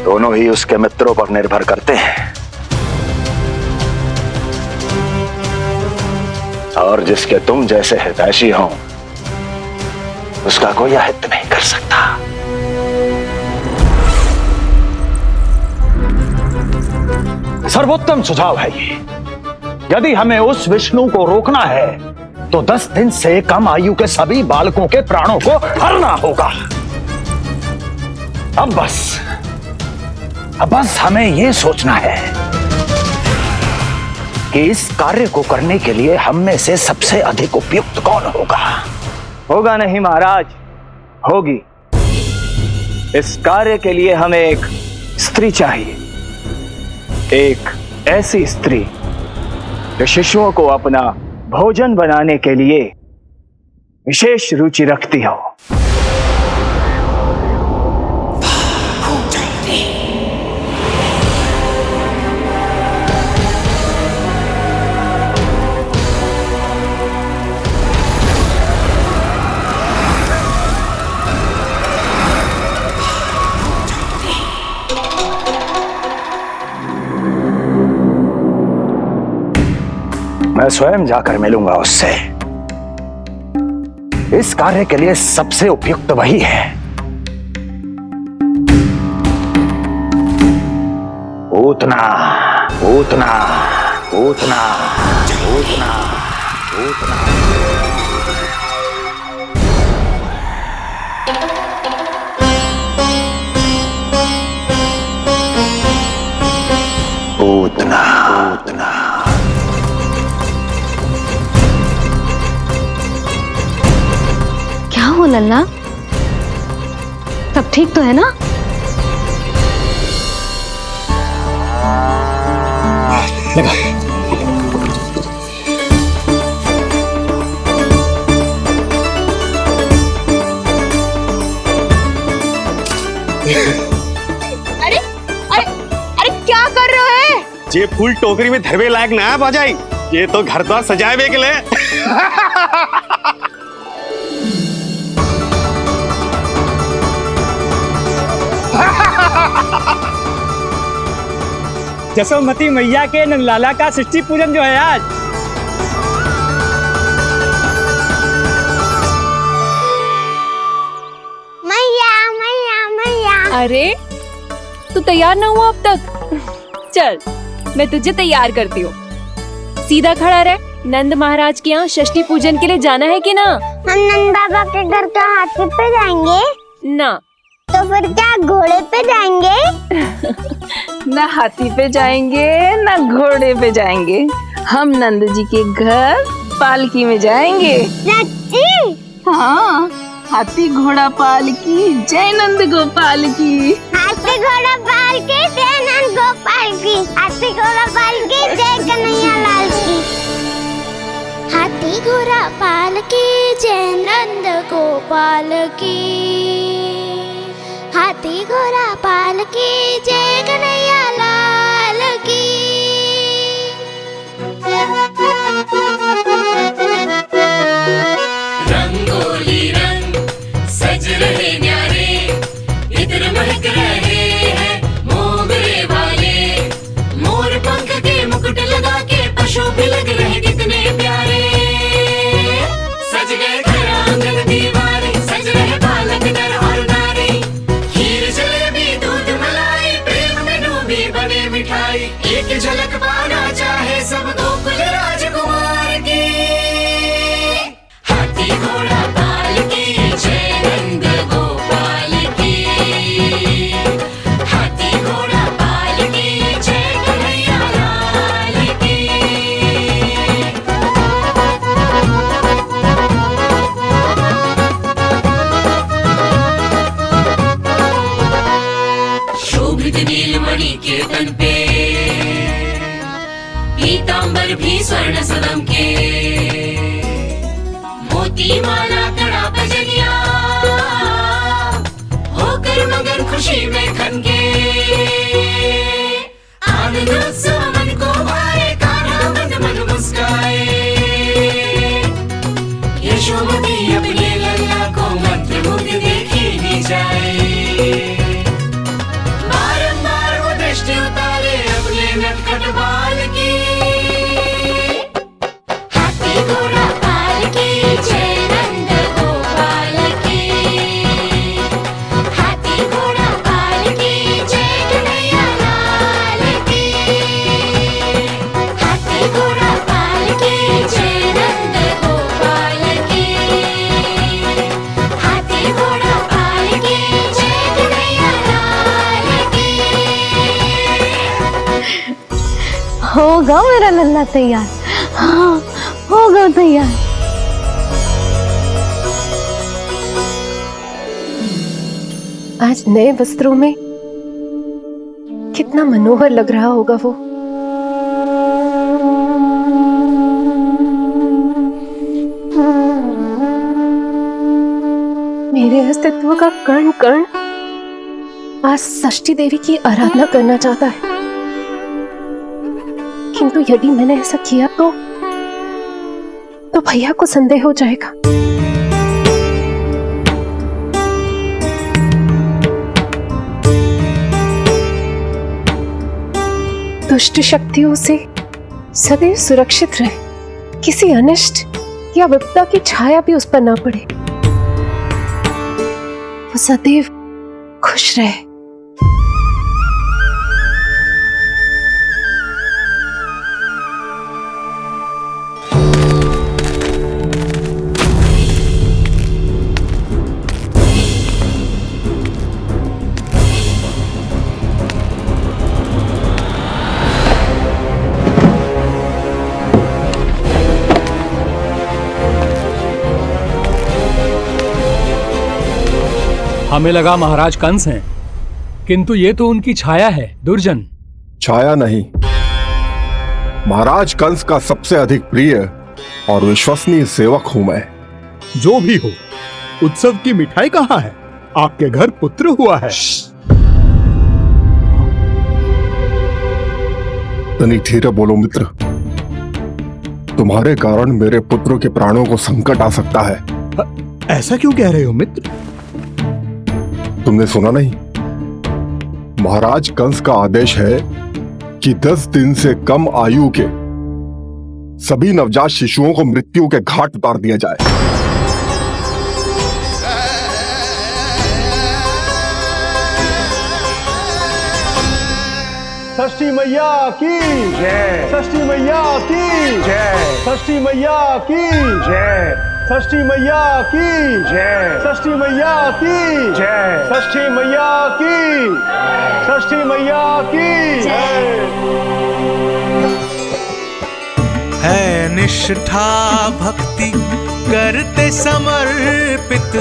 दोनों ही उसके मित्रों पर निर्भर करते हैं, और जिसके तुम जैसे हितैषी हो उसका कोई अहित नहीं कर सकता। सर्वोत्तम सुझाव है ये। यदि हमें उस विष्णु को रोकना है तो 10 दिन से कम आयु के सभी बालकों के प्राणों को हरना होगा। अब बस हमें यह सोचना है कि इस कार्य को करने के लिए हम में से सबसे अधिक उपयुक्त कौन होगा। होगा नहीं महाराज, होगी। इस कार्य के लिए हमें एक स्त्री चाहिए, एक ऐसी स्त्री जो शिशुओं को अपना भोजन बनाने के लिए विशेष रुचि रखती हो। मैं स्वयं जाकर मिलूंगा उससे। इस कार्य के लिए सबसे उपयुक्त वही है। पूतना पूतना पूतना पूतना पूतना। पूतना पूतना। क्या हो लल्ला, सब ठीक तो है ना? लगा। अरे अरे अरे क्या कर रहे हो? ये फूल टोकरी में धरवे लायक ना है बाजाई, ये तो घर द्वार सजाए के लिए। यशोमती मैया के नंदलाला का षष्ठी पूजन जो है आज। मैया मैया मैया। अरे तू तैयार ना हुआ अब तक? चल मैं तुझे तैयार करती हूँ। सीधा खड़ा रह। नंद महाराज के यहाँ षष्ठी पूजन के लिए जाना है कि ना? हम नंद बाबा के घर का हाथी पे जाएंगे ना। तो फिर क्या घोड़े पे जाएंगे? ना हाथी पे जाएंगे ना घोड़े पे जाएंगे, हम नंद जी के घर पालकी में जाएंगे। सच्ची? हाँ, हाथी घोड़ा पालकी जय नंद गोपाल की। हाथी घोड़ा पालकी जय नंद गोपाल की। हाथी घोड़ा पालकी जय कन्हैया लाल की। हाथी घोड़ा पालकी जय नंद गोपाल की। हाथी घोड़ा पालकी जय कन्हैया लाल की। रंगोली रंग सज रहे न्यारे, इधर महक रहे हैं मोगरे वाले। मोर पंख के मुकुट लगा के पशु भी लग रहे कितने प्यारे। सज गए घर आंगन दीवारे, सज रहे बालक नर और नारी। खीर जलेबी दूध मलाई, प्रेम में डूबी बने मिठाई। एक झलक पाना चाहे सब गोकुल राजकुमार की। हाथी घोड़ा पालकी जय नंद गोपाल की। हाथी घोड़ा पालकी जय कन्हैया लाल की। शोभित नीलमणि के तन पे, पीतांबर भी स्वर्ण सदम के। मोती माला कड़ा बजनिया, होकर मगन खुशी में खन के। आनंद उत्सव मन को भाए, कान्हा मन मन मुस्काए। यशोमती अपने लल्ला को मंत्रमुग्ध देखी ही जाए। बारंबार वो दृष्टि उतारे अपने नटखट बाल की। हाथी घोड़ा पालकी जय नंद गोपाल की। हाथी घोड़ा पालकी जय कन्हैया लाल की। हाथी घोड़ा पालकी जय नंद गोपाल की। हाथी घोड़ा पालकी जय कन्हैया लाल की। होगा मेरा लल्ला तैयार। हाँ, होगा तैयार। आज नए वस्त्रों में कितना मनोहर लग रहा होगा वो। मेरे अस्तित्व का कण कण आज षष्ठी देवी की आराधना करना चाहता है, किंतु यदि मैंने ऐसा किया तो भैया को संदेह हो जाएगा। दुष्ट शक्तियों से सदैव सुरक्षित रहे, किसी अनिष्ट या विपदा की छाया भी उस पर ना पड़े, वो सदैव खुश रहे। हमें लगा महाराज कंस हैं, किंतु ये तो उनकी छाया है दुर्जन। छाया नहीं, महाराज कंस का सबसे अधिक प्रिय और विश्वसनीय सेवक हूं मैं। जो भी हो, उत्सव की मिठाई कहाँ है? आपके घर पुत्र हुआ है। तनिक धीरे बोलो मित्र, तुम्हारे कारण मेरे पुत्र के प्राणों को संकट आ सकता है। ऐसा क्यों कह रहे हो मित्र? तुमने सुना नहीं? महाराज कंस का आदेश है कि 10 दिन से कम आयु के सभी नवजात शिशुओं को मृत्यु के घाट उतार दिया जाए। षष्ठी मैया की जय, षष्ठी मैया की जय, षष्ठी मैया की जय, षष्ठी मैया की जय, षष्ठी मैया की जय, षष्ठी मैया की, षष्ठी मैया की जय। है निष्ठा भक्ति करते समर्पित,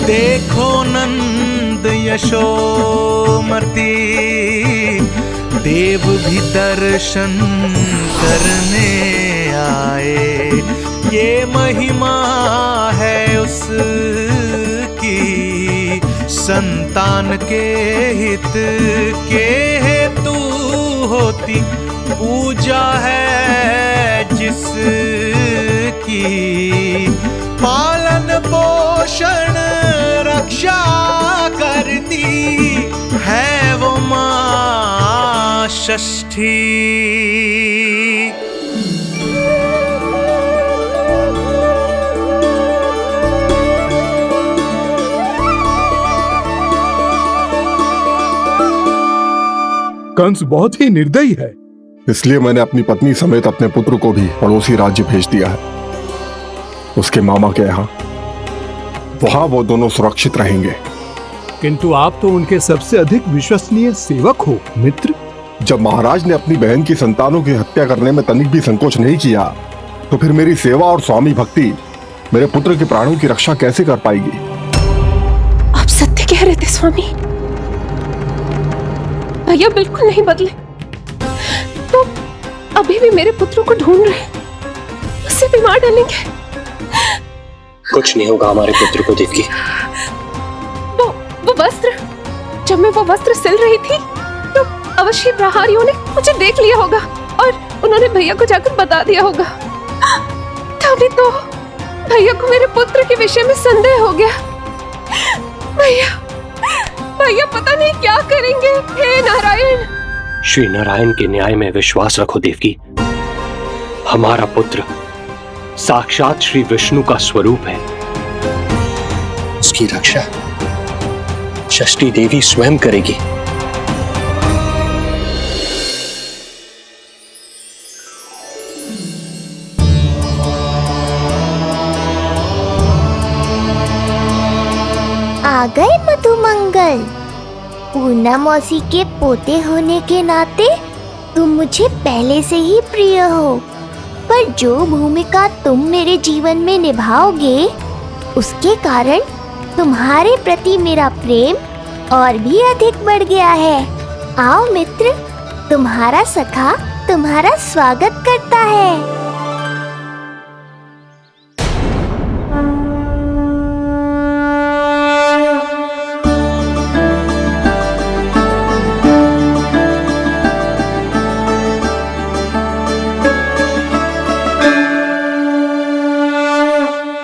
देखो नंद यशोमती, देव भी दर्शन करने आए। ये महिमा है उसकी, संतान के हित के हेतु होती पूजा है जिसकी। पालन पोषण रक्षा करती है वो मां षष्ठी। कंस बहुत ही निर्दयी है, इसलिए मैंने अपनी पत्नी समेत अपने पुत्र को भी पड़ोसी राज्य भेज दिया है, उसके मामा के यहाँ। वहां वो दोनों सुरक्षित रहेंगे। किंतु आप तो उनके सबसे अधिक विश्वसनीय सेवक हो मित्र। जब महाराज ने अपनी बहन की संतानों की हत्या करने में तनिक भी संकोच नहीं किया, तो फिर मेरी सेवा और स्वामी भक्ति मेरे पुत्र के प्राणों की रक्षा कैसे कर पाएगी? आप सत्य कह रहे थे स्वामी, भैया बिल्कुल नहीं बदले। तो अभी भी मेरे पुत्रों को ढूंढ रहे, उसे भी मार डालेंगे। कुछ नहीं होगा हमारे पुत्र को देवकी। वो वस्त्र, जब मैं वो वस्त्र सिल रही थी तो अवश्य प्रहारियों ने मुझे देख लिया होगा और उन्होंने भैया को जाकर बता दिया होगा। तभी तो भैया को मेरे पुत्र के विषय में संदेह हो गया। भैया पता नहीं क्या करेंगे। हे नारायण! श्री नारायण के न्याय में विश्वास रखो देवकी। हमारा पुत्र साक्षात श्री विष्णु का स्वरूप है। उसकी रक्षा षष्ठी देवी स्वयं करेगी। आ गए मधुमंगल। पूर्णा मौसी के पोते होने के नाते तुम मुझे पहले से ही प्रिय हो, पर जो भूमिका तुम मेरे जीवन में निभाओगे उसके कारण तुम्हारे प्रति मेरा प्रेम और भी अधिक बढ़ गया है। आओ मित्र, तुम्हारा सखा तुम्हारा स्वागत करता है।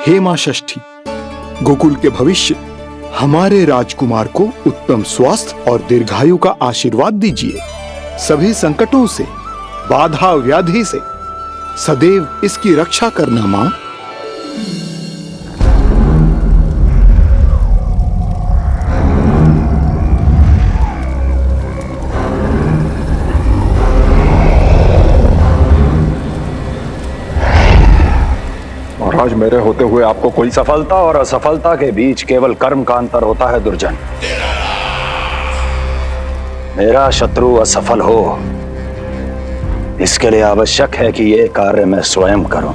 हे मां षष्ठी, गोकुल के भविष्य हमारे राजकुमार को उत्तम स्वास्थ्य और दीर्घायु का आशीर्वाद दीजिए। सभी संकटों से, बाधा व्याधि से सदैव इसकी रक्षा करना माँ। और आज मेरे होते हुए आपको कोई सफलता और असफलता के बीच केवल कर्म का अंतर होता है दुर्जन। मेरा शत्रु असफल हो, इसके लिए आवश्यक है कि यह कार्य मैं स्वयं करूं।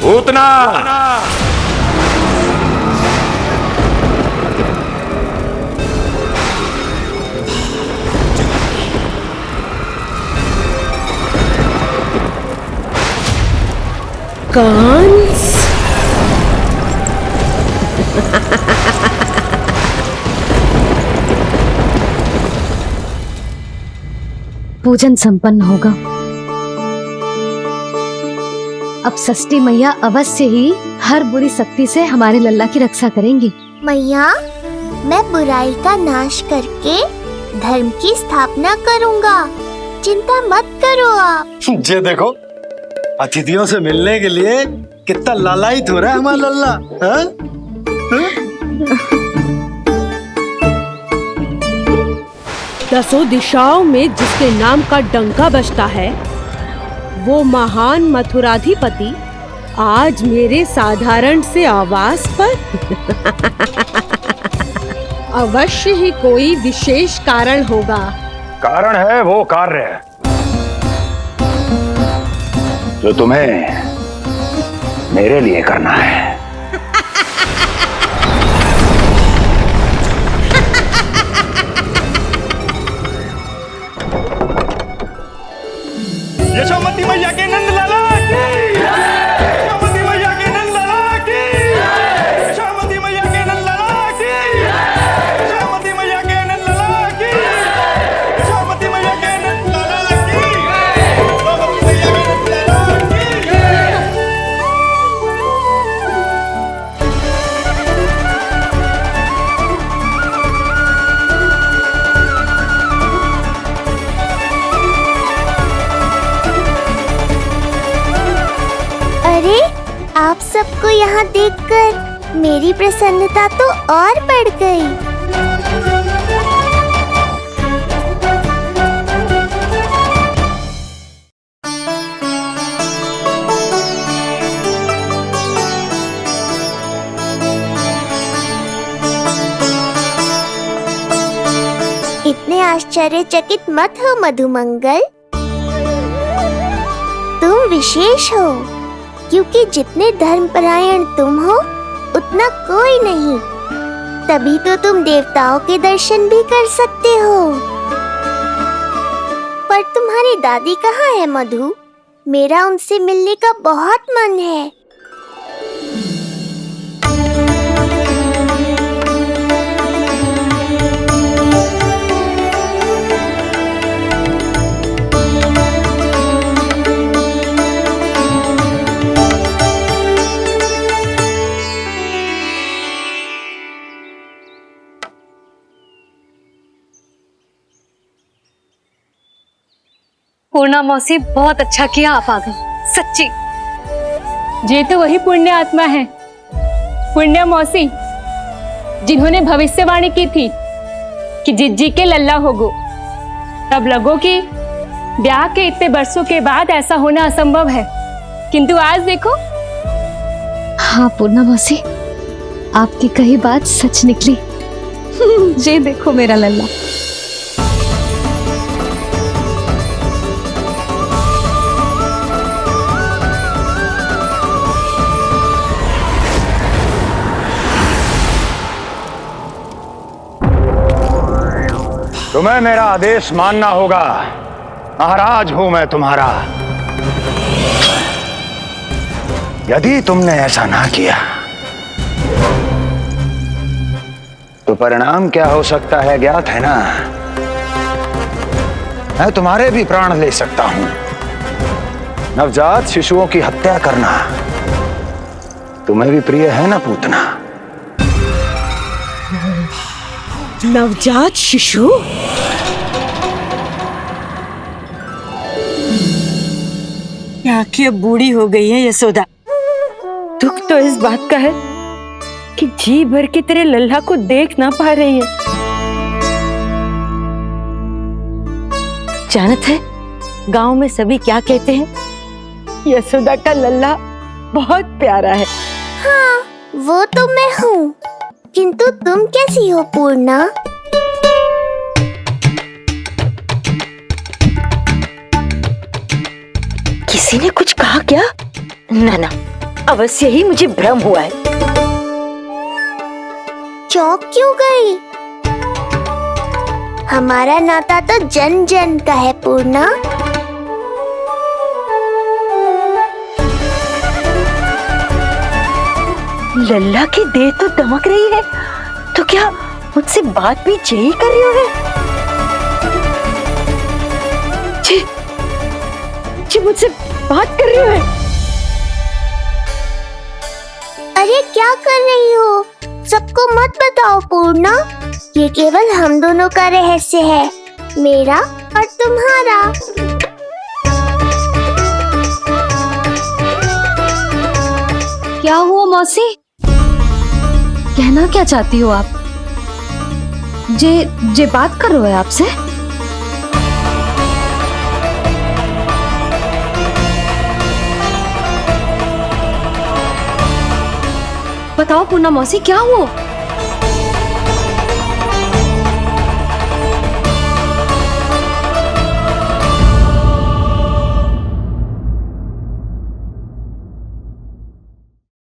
उतना कंस पूजन संपन्न होगा। अब षष्ठी मैया अवश्य ही हर बुरी शक्ति से हमारे लल्ला की रक्षा करेंगी। मैया, मैं बुराई का नाश करके धर्म की स्थापना करूंगा, चिंता मत करो आप। ये देखो, अतिथियों से मिलने के लिए कितना लालायित हो रहा है हमारा लल्ला। हाँ? दसों दिशाओं में जिसके नाम का डंका बजता है, वो महान मथुराधिपति आज मेरे साधारण से आवास पर अवश्य ही कोई विशेष कारण होगा। कारण है वो कार्य जो तुम्हें मेरे लिए करना है। यशोमती मैया के नंद लाला की, यशोमती मैया के नंद लाला की, यशोमती मैया के नंद लाला की, यशोमती मैया के नंद लाला की, यशोमती मैया के नंद लाला की, यशोमती मैया के नंद लाला की। अरे, आप सबको यहाँ देखकर मेरी प्रसन्नता तो और बढ़ गई। इतने आश्चर्यचकित मत हो मधुमंगल, तुम विशेष हो, क्योंकि जितने धर्मपरायण तुम हो उतना कोई नहीं। तभी तो तुम देवताओं के दर्शन भी कर सकते हो। पर तुम्हारी दादी कहाँ है मधु? मेरा उनसे मिलने का बहुत मन है। पूर्णा मौसी बहुत अच्छा किया आप आ गए, सच्ची। ये तो वही पुण्य आत्मा है, पुण्य मौसी, जिन्होंने भविष्यवाणी की थी कि जिज्जी के लल्ला होगो। तब लगो कि ब्याह के इतने बरसों के बाद ऐसा होना असंभव है, किंतु आज देखो। हाँ पूर्णा मौसी, आपकी कही बात सच निकली। ये देखो मेरा लल्ला। तुम्हें मेरा आदेश मानना होगा। महाराज हूं मैं तुम्हारा। यदि तुमने ऐसा ना किया तो परिणाम क्या हो सकता है ज्ञात है ना। मैं तुम्हारे भी प्राण ले सकता हूं। नवजात शिशुओं की हत्या करना तुम्हें भी प्रिय है ना पूतना। नवजात शिशु? आंखें बूढ़ी हो गई है यशोदा। दुख तो इस बात का है कि जी भर के तेरे लल्ला को देख ना पा रही है। जानत है गांव में सभी क्या कहते हैं? यशोदा का लल्ला बहुत प्यारा है। हाँ, वो तो मैं हूँ, किंतु तुम कैसी हो पूर्णा? किसी ने कुछ कहा क्या? ना, अवश्य ही मुझे भ्रम हुआ है। चौंक क्यों गई? हमारा नाता तो जन जन का है पूर्णा। लल्ला की देह तो दमक रही है, तो क्या मुझसे बात भी यही कर रही है? जी मुझसे बात कर रही है। अरे क्या कर रही हो? सबको मत बताओ पूर्णा, ये केवल हम दोनों का रहस्य है, मेरा और तुम्हारा। क्या हुआ मौसी? कहना क्या चाहती हो आप? जे बात कर रहे हो आपसे? बताओ पूर्णा मौसी, क्या हुआ?